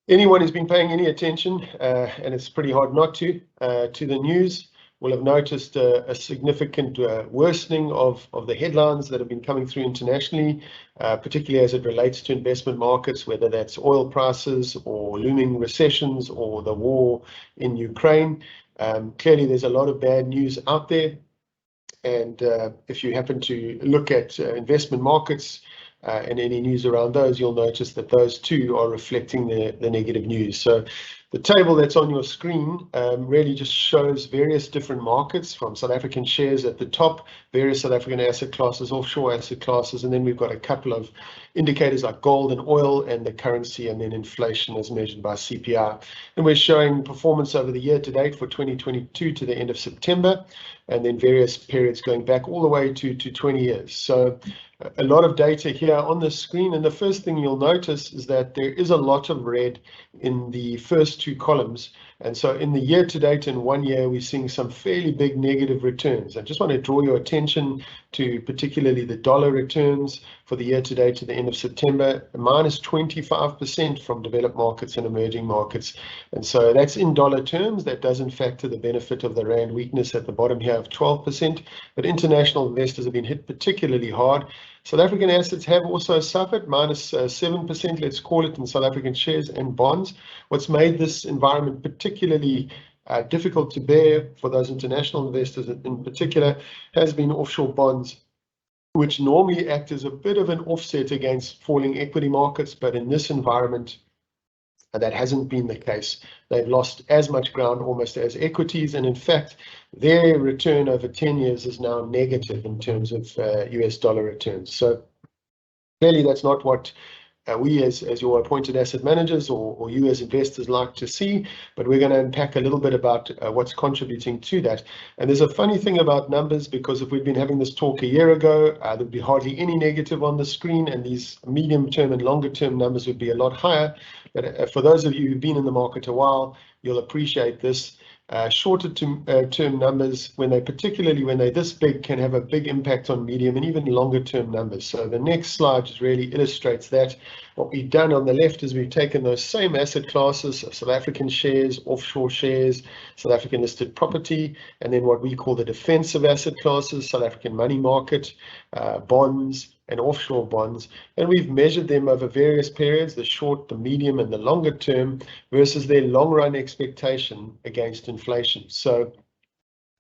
Anyone who's been paying any attention, and it's pretty hard not to the news, will have noticed a significant worsening of the headlines that have been coming through internationally, particularly as it relates to investment markets, whether that's oil prices or looming recessions or the war in Ukraine. Clearly, there's a lot of bad news out there. And if you happen to look at investment markets and any news around those, you'll notice that those too are reflecting the negative news. So the table that's on your screen really just shows various different markets, from South African shares at the top, various South African asset classes, offshore asset classes, and then we've got a couple of indicators like gold and oil and the currency, and then inflation as measured by CPI. And we're showing performance over the year to date for 2022 to the end of September, and then various periods going back all the way to 20 years. So a lot of data here on the screen, and the first thing you'll notice is that there is a lot of red in the first two columns. And so in the year to date in 1 year, we're seeing some fairly big negative returns. I just want to draw your attention to particularly the dollar returns for the year to date to the end of September, minus 25% from developed markets and emerging markets. And so that's in dollar terms. That doesn't factor the benefit of the rand weakness at the bottom here of 12%, but international investors have been hit particularly hard. South African assets have also suffered, minus 7%, let's call it, in South African shares and bonds. What's made this environment particularly difficult to bear for those international investors in particular has been offshore bonds, which normally act as a bit of an offset against falling equity markets, but in this environment, that hasn't been the case. They've lost as much ground almost as equities, and in fact, their return over 10 years is now negative in terms of US dollar returns. So clearly that's not what we as your appointed asset managers or you as investors like to see, but we're going to unpack a little bit about what's contributing to that. And there's a funny thing about numbers, because if we'd been having this talk a year ago, there'd be hardly any negative on the screen, and these medium term and longer term numbers would be a lot higher. But for those of you who've been in the market a while, you'll appreciate this. Shorter term numbers, particularly when they're this big, can have a big impact on medium and even longer term numbers. So the next slide just really illustrates that. What we've done on the left is we've taken those same asset classes, so South African shares, offshore shares, South African listed property, and then what we call the defensive asset classes, South African money market, bonds, and offshore bonds, and we've measured them over various periods, the short, the medium, and the longer term, versus their long run expectation against inflation. So,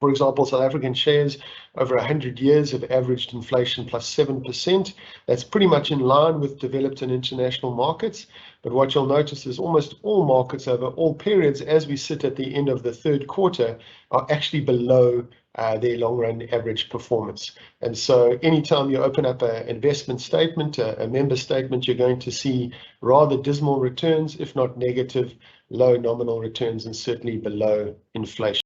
for example, South African shares over 100 years have averaged inflation plus 7%. That's pretty much in line with developed and international markets. But what you'll notice is almost all markets over all periods, as we sit at the end of the third quarter, are actually below their long-run average performance. And so anytime you open up an investment statement, a member statement, you're going to see rather dismal returns, if not negative, low nominal returns, and certainly below inflation.